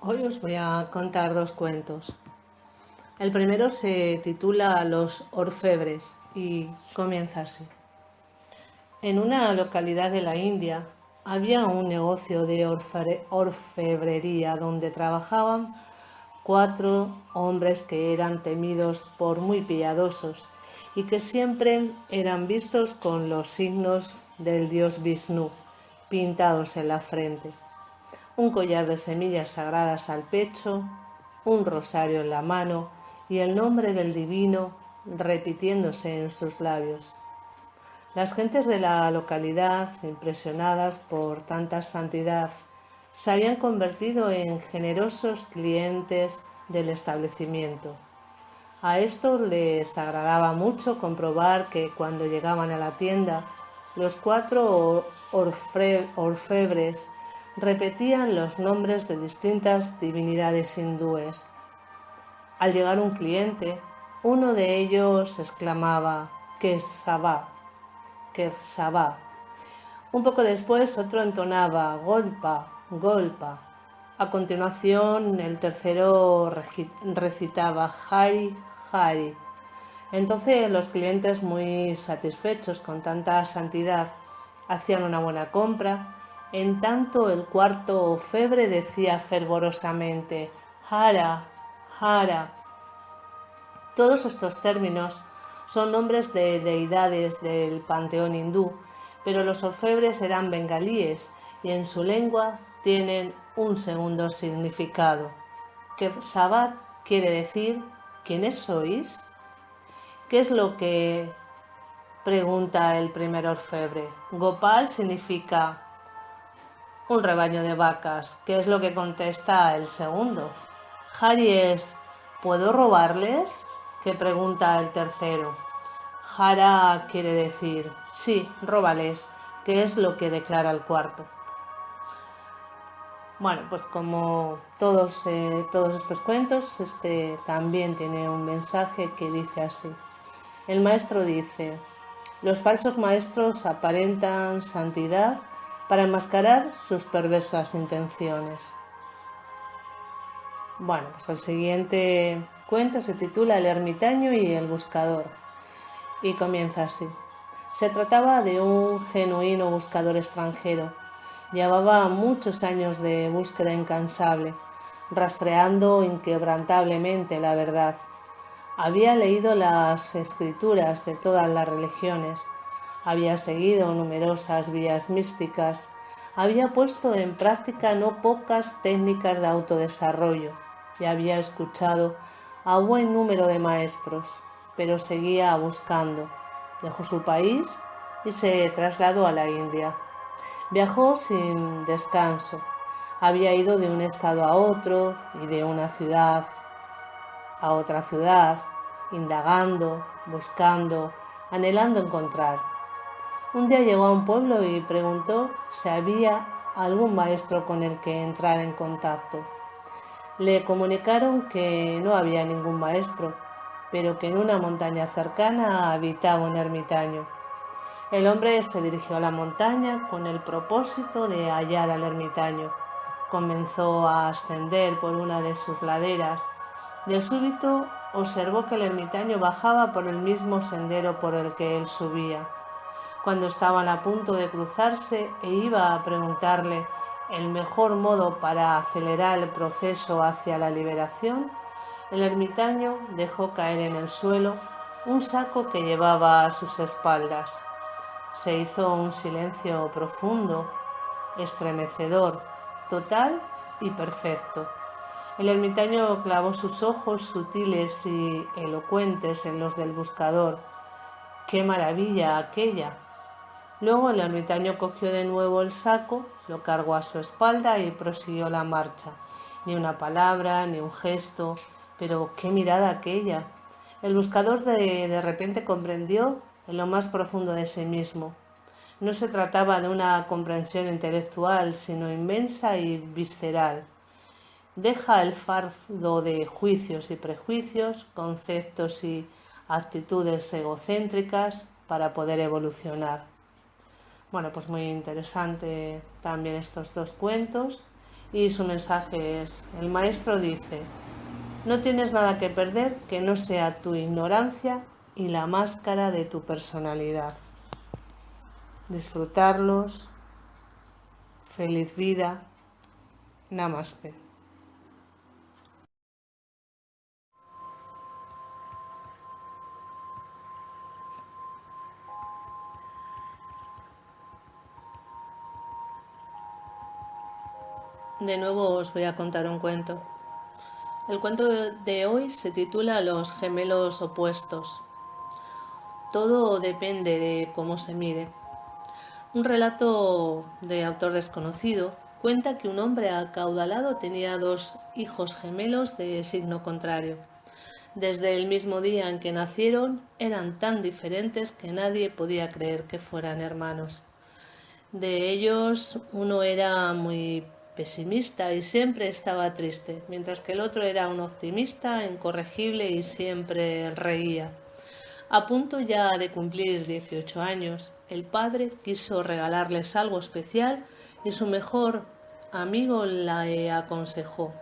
Hoy os voy a contar dos cuentos. El primero se titula Los orfebres y comienza así. En una localidad de la India había un negocio de orfebrería donde trabajaban 4 hombres que eran temidos por muy piadosos y que siempre eran vistos con los signos del dios Vishnu pintados en la frente. Un collar de semillas sagradas al pecho, un rosario en la mano y el nombre del divino repitiéndose en sus labios. Las gentes de la localidad, impresionadas por tanta santidad, se habían convertido en generosos clientes del establecimiento. A estos les agradaba mucho comprobar que cuando llegaban a la tienda, los 4 orfebres repetían los nombres de distintas divinidades hindúes. Al llegar un cliente, uno de ellos exclamaba Kesava, Kesava. Un poco después otro entonaba Golpa, Golpa. A continuación el tercero recitaba Hari, Hari. Entonces los clientes, muy satisfechos con tanta santidad, hacían una buena compra. En tanto el cuarto orfebre decía fervorosamente Hara, Hara. Todos estos términos son nombres de deidades del panteón hindú, pero los orfebres eran bengalíes y en su lengua tienen un segundo significado. Kesavat quiere decir ¿quiénes sois? ¿Qué es lo que pregunta el primer orfebre? Gopal significa un rebaño de vacas. ¿Qué es lo que contesta el segundo? Hari es ¿puedo robarles? ¿Qué pregunta el tercero? Hara quiere decir sí, róbales. ¿Qué es lo que declara el cuarto? Bueno, pues como todos estos cuentos, este también tiene un mensaje que dice así. El maestro dice: los falsos maestros aparentan santidad para enmascarar sus perversas intenciones. Bueno, pues el siguiente cuento se titula El ermitaño y el buscador y comienza así. Se trataba de un genuino buscador extranjero. Llevaba muchos años de búsqueda incansable, rastreando inquebrantablemente la verdad. Había leído las escrituras de todas las religiones, había seguido numerosas vías místicas, había puesto en práctica no pocas técnicas de autodesarrollo y había escuchado a buen número de maestros, pero seguía buscando. Dejó su país y se trasladó a la India. Viajó sin descanso. Había ido de un estado a otro y de una ciudad a otra ciudad, indagando, buscando, anhelando encontrar. Un día llegó a un pueblo y preguntó si había algún maestro con el que entrar en contacto. Le comunicaron que no había ningún maestro, pero que en una montaña cercana habitaba un ermitaño. El hombre se dirigió a la montaña con el propósito de hallar al ermitaño. Comenzó a ascender por una de sus laderas. De súbito observó que el ermitaño bajaba por el mismo sendero por el que él subía. Cuando estaban a punto de cruzarse e iba a preguntarle el mejor modo para acelerar el proceso hacia la liberación, el ermitaño dejó caer en el suelo un saco que llevaba a sus espaldas. Se hizo un silencio profundo, estremecedor, total y perfecto. El ermitaño clavó sus ojos sutiles y elocuentes en los del buscador. ¡Qué maravilla aquella! Luego el ermitaño cogió de nuevo el saco, lo cargó a su espalda y prosiguió la marcha. Ni una palabra, ni un gesto, pero qué mirada aquella. El buscador de repente comprendió en lo más profundo de sí mismo. No se trataba de una comprensión intelectual, sino inmensa y visceral. Deja el fardo de juicios y prejuicios, conceptos y actitudes egocéntricas para poder evolucionar. Bueno, pues muy interesante también estos dos cuentos Y su mensaje es, el maestro dice, no tienes nada que perder que no sea tu ignorancia y la máscara de tu personalidad. Disfrutarlos, feliz vida, namaste. De nuevo os voy a contar un cuento. El cuento de hoy se titula Los gemelos opuestos. Todo depende de cómo se mire. Un relato de autor desconocido cuenta que un hombre acaudalado tenía dos hijos gemelos de signo contrario. Desde el mismo día en que nacieron eran tan diferentes que nadie podía creer que fueran hermanos. De ellos, uno era muy pesimista y siempre estaba triste, mientras que el otro era un optimista, incorregible y siempre reía. A punto ya de cumplir 18 años, el padre quiso regalarles algo especial y su mejor amigo le aconsejó: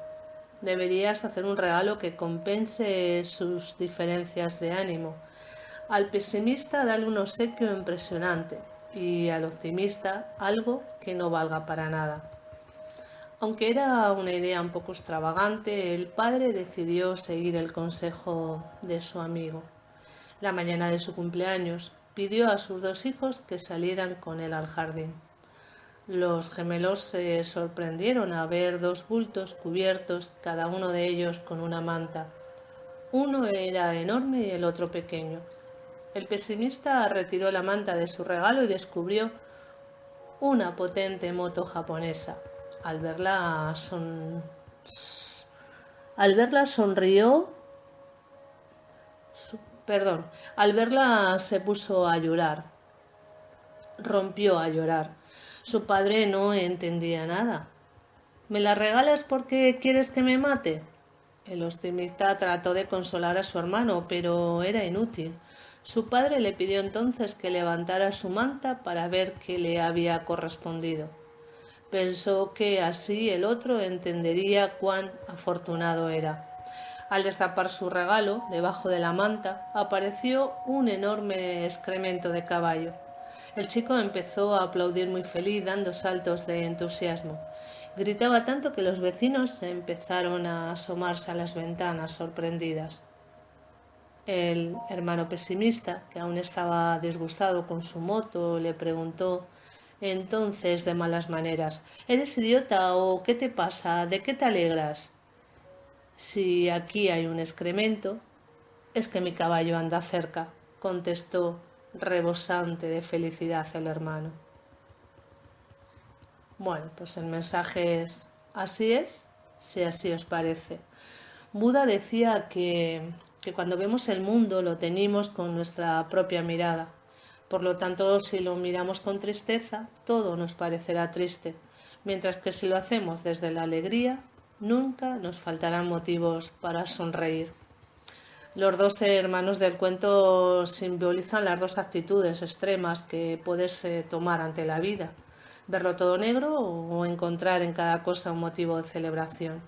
deberías hacer un regalo que compense sus diferencias de ánimo. Al pesimista dale un obsequio impresionante y al optimista algo que no valga para nada. Aunque era una idea un poco extravagante, el padre decidió seguir el consejo de su amigo. La mañana de su cumpleaños pidió a sus dos hijos que salieran con él al jardín. Los gemelos se sorprendieron a ver dos bultos cubiertos, cada uno de ellos con una manta. Uno era enorme y el otro pequeño. El pesimista retiró la manta de su regalo y descubrió una potente moto japonesa. Al verla sonrió. Perdón, al verla se puso a llorar. Rompió a llorar. Su padre no entendía nada. ¿Me la regalas porque quieres que me mate? El optimista trató de consolar a su hermano, pero era inútil. Su padre le pidió entonces que levantara su manta para ver qué le había correspondido. Pensó que así el otro entendería cuán afortunado era. Al destapar su regalo, debajo de la manta, apareció un enorme excremento de caballo. El chico empezó a aplaudir muy feliz, dando saltos de entusiasmo. Gritaba tanto que los vecinos empezaron a asomarse a las ventanas, sorprendidas. El hermano pesimista, que aún estaba disgustado con su moto, le preguntó entonces de malas maneras: ¿Eres idiota o qué te pasa? ¿De qué te alegras? Si aquí hay un excremento, es que mi caballo anda cerca, contestó rebosante de felicidad el hermano. Bueno, pues el mensaje es, si así os parece. Buda decía que cuando vemos el mundo lo tenemos con nuestra propia mirada. Por lo tanto, si lo miramos con tristeza, todo nos parecerá triste, mientras que si lo hacemos desde la alegría, nunca nos faltarán motivos para sonreír. Los dos hermanos del cuento simbolizan las dos actitudes extremas que puedes tomar ante la vida: verlo todo negro o encontrar en cada cosa un motivo de celebración.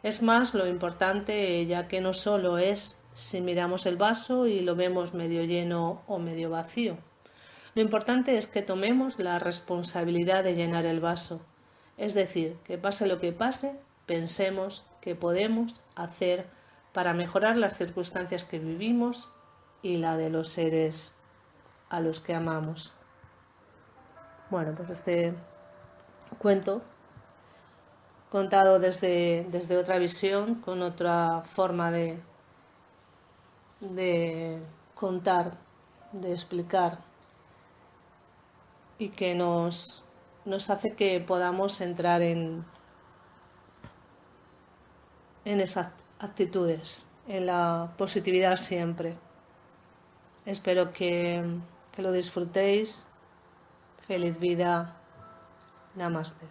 Es más lo importante, ya que no solo es si miramos el vaso y lo vemos medio lleno o medio vacío. Lo importante es que tomemos la responsabilidad de llenar el vaso. Es decir, que pase lo que pase, pensemos que podemos hacer para mejorar las circunstancias que vivimos y la de los seres a los que amamos. Bueno, pues este cuento, contado desde otra visión, con otra forma de contar, de explicar, y que nos hace que podamos entrar en esas actitudes, en la positividad siempre. Espero que lo disfrutéis. Feliz vida. Namaste.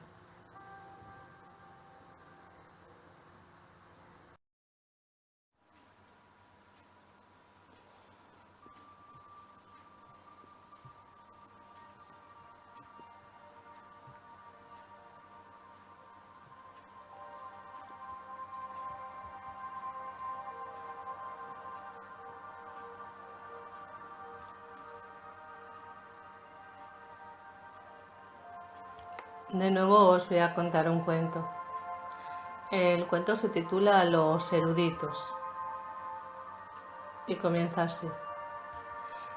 De nuevo os voy a contar un cuento. El cuento se titula Los eruditos y comienza así.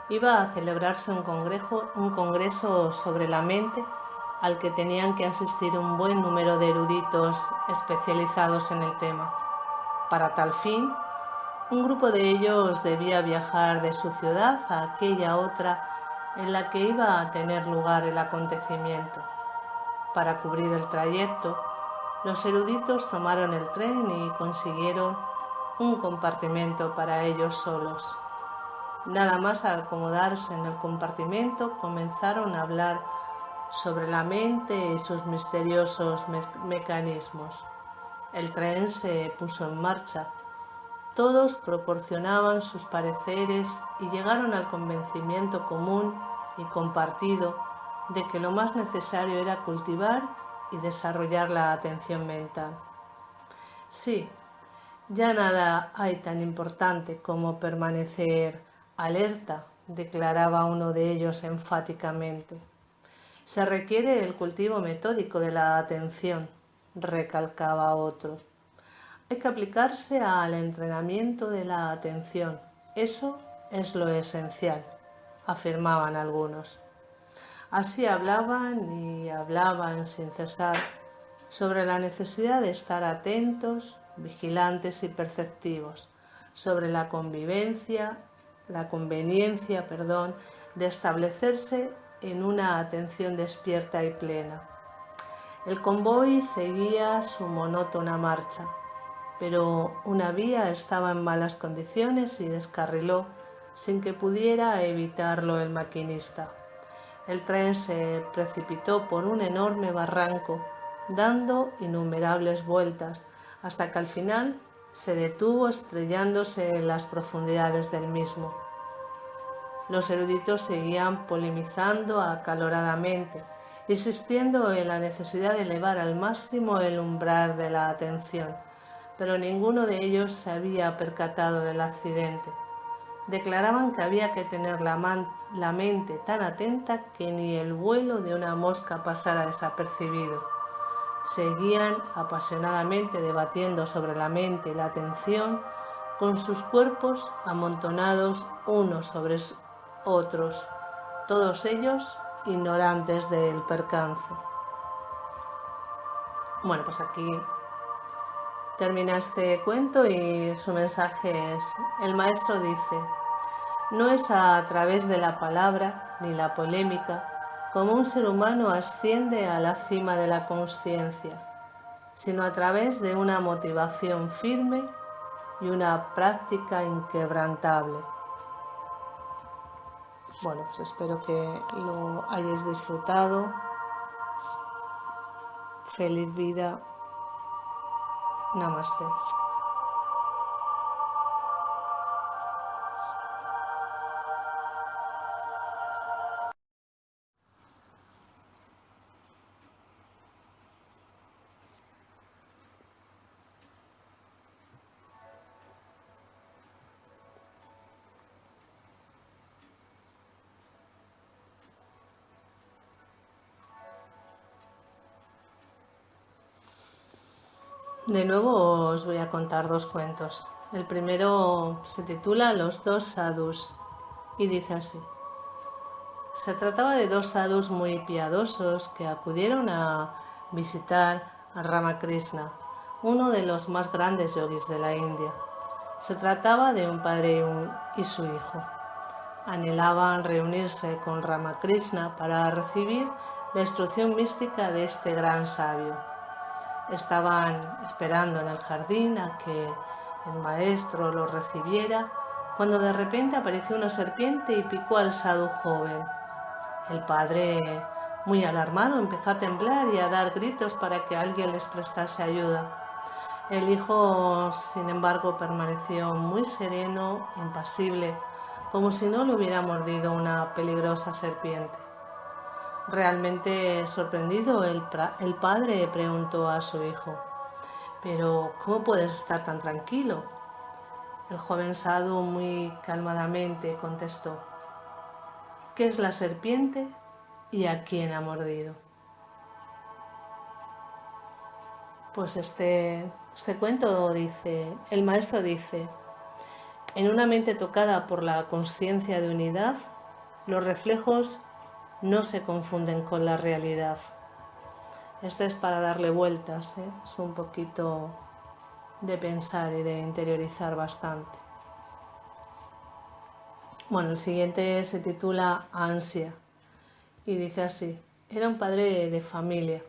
Iba a celebrarse un congreso sobre la mente al que tenían que asistir un buen número de eruditos especializados en el tema. Para tal fin, un grupo de ellos debía viajar de su ciudad a aquella otra en la que iba a tener lugar el acontecimiento. Para cubrir el trayecto, los eruditos tomaron el tren y consiguieron un compartimento para ellos solos. Nada más acomodarse en el compartimento, comenzaron a hablar sobre la mente y sus misteriosos mecanismos. El tren se puso en marcha. Todos proporcionaban sus pareceres y llegaron al convencimiento común y compartido de que lo más necesario era cultivar y desarrollar la atención mental. Sí, ya nada hay tan importante como permanecer alerta, declaraba uno de ellos enfáticamente. Se requiere el cultivo metódico de la atención, recalcaba otro. Hay que aplicarse al entrenamiento de la atención. Eso es lo esencial, afirmaban algunos. Así hablaban y hablaban sin cesar sobre la necesidad de estar atentos, vigilantes y perceptivos, sobre la conveniencia, de establecerse en una atención despierta y plena. El convoy seguía su monótona marcha, pero una vía estaba en malas condiciones y descarriló sin que pudiera evitarlo el maquinista. El tren se precipitó por un enorme barranco, dando innumerables vueltas, hasta que al final se detuvo estrellándose en las profundidades del mismo. Los eruditos seguían polemizando acaloradamente, insistiendo en la necesidad de elevar al máximo el umbral de la atención, pero ninguno de ellos se había percatado del accidente. Declaraban que había que tener la mente tan atenta que ni el vuelo de una mosca pasara desapercibido. Seguían apasionadamente debatiendo sobre la mente y la atención, con sus cuerpos amontonados unos sobre otros, todos ellos ignorantes del percance. Bueno, pues aquí termina este cuento y su mensaje es: el maestro dice, no es a través de la palabra ni la polémica como un ser humano asciende a la cima de la consciencia, sino a través de una motivación firme y una práctica inquebrantable. Bueno, pues espero que lo hayáis disfrutado. Feliz vida. Namaste. De nuevo os voy a contar dos cuentos. El primero se titula Los dos sadhus y dice así. Se trataba de dos sadhus muy piadosos que acudieron a visitar a Ramakrishna, uno de los más grandes yogis de la India. Se trataba de un padre y su hijo. Anhelaban reunirse con Ramakrishna para recibir la instrucción mística de este gran sabio. Estaban esperando en el jardín a que el maestro los recibiera, cuando de repente apareció una serpiente y picó al sadhu joven. El padre, muy alarmado, empezó a temblar y a dar gritos para que alguien les prestase ayuda. El hijo, sin embargo, permaneció muy sereno, impasible, como si no lo hubiera mordido una peligrosa serpiente. Realmente sorprendido, el padre preguntó a su hijo, «¿Pero cómo puedes estar tan tranquilo?». El joven sadhu muy calmadamente contestó, «¿Qué es la serpiente y a quién ha mordido?». Pues este cuento dice, el maestro dice, en una mente tocada por la conciencia de unidad, los reflejos no se confunden con la realidad. Esto es para darle vueltas, ¿eh? Es un poquito de pensar y de interiorizar bastante. Bueno, el siguiente se titula Ansia y dice así, era un padre de familia.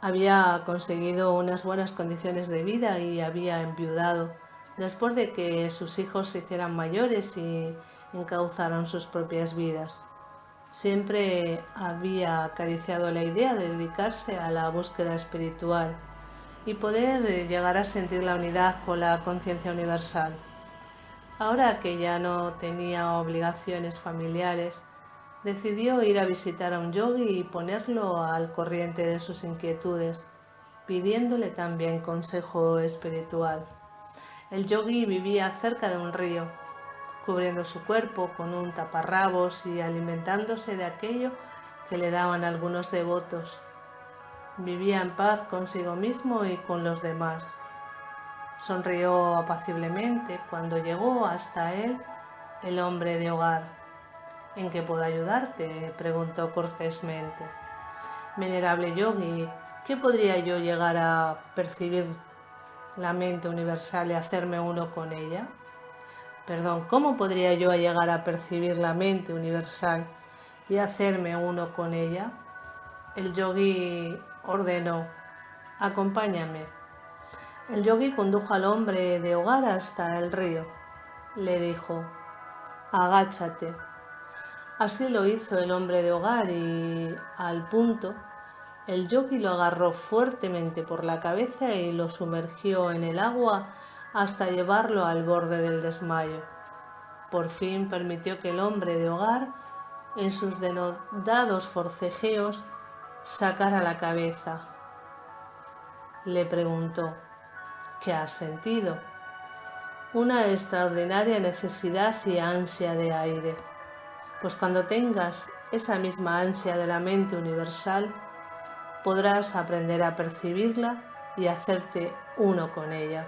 Había conseguido unas buenas condiciones de vida y había enviudado después de que sus hijos se hicieran mayores y encauzaran sus propias vidas. Siempre había acariciado la idea de dedicarse a la búsqueda espiritual y poder llegar a sentir la unidad con la conciencia universal. Ahora que ya no tenía obligaciones familiares, decidió ir a visitar a un yogui y ponerlo al corriente de sus inquietudes, pidiéndole también consejo espiritual. El yogui vivía cerca de un río, cubriendo su cuerpo con un taparrabos y alimentándose de aquello que le daban algunos devotos. Vivía en paz consigo mismo y con los demás. Sonrió apaciblemente cuando llegó hasta él el hombre de hogar. ¿En qué puedo ayudarte?, preguntó cortésmente. Venerable yogui, ¿qué podría yo llegar a percibir la mente universal y hacerme uno con ella? Perdón, ¿cómo podría yo llegar a percibir la mente universal y hacerme uno con ella? El yogui ordenó, acompáñame. El yogui condujo al hombre de hogar hasta el río. Le dijo, agáchate. Así lo hizo el hombre de hogar y, al punto, el yogui lo agarró fuertemente por la cabeza y lo sumergió en el agua hasta llevarlo al borde del desmayo. Por fin permitió que el hombre de hogar, en sus denodados forcejeos, sacara la cabeza. Le preguntó, ¿qué has sentido? Una extraordinaria necesidad y ansia de aire. Pues cuando tengas esa misma ansia de la mente universal, podrás aprender a percibirla y hacerte uno con ella.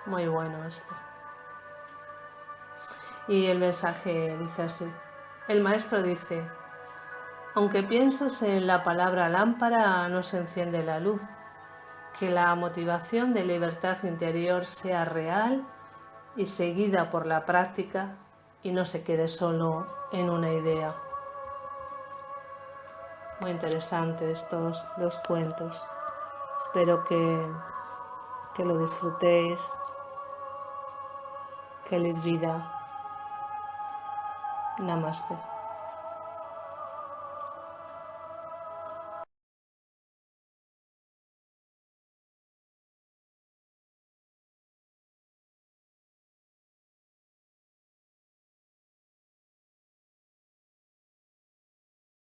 Muy bueno esto. Y el mensaje dice así. El maestro dice, aunque pienses en la palabra lámpara, no se enciende la luz. Que la motivación de libertad interior sea real y seguida por la práctica y no se quede solo en una idea. Muy interesante estos dos cuentos. Espero que lo disfrutéis. Feliz vida. Namaste.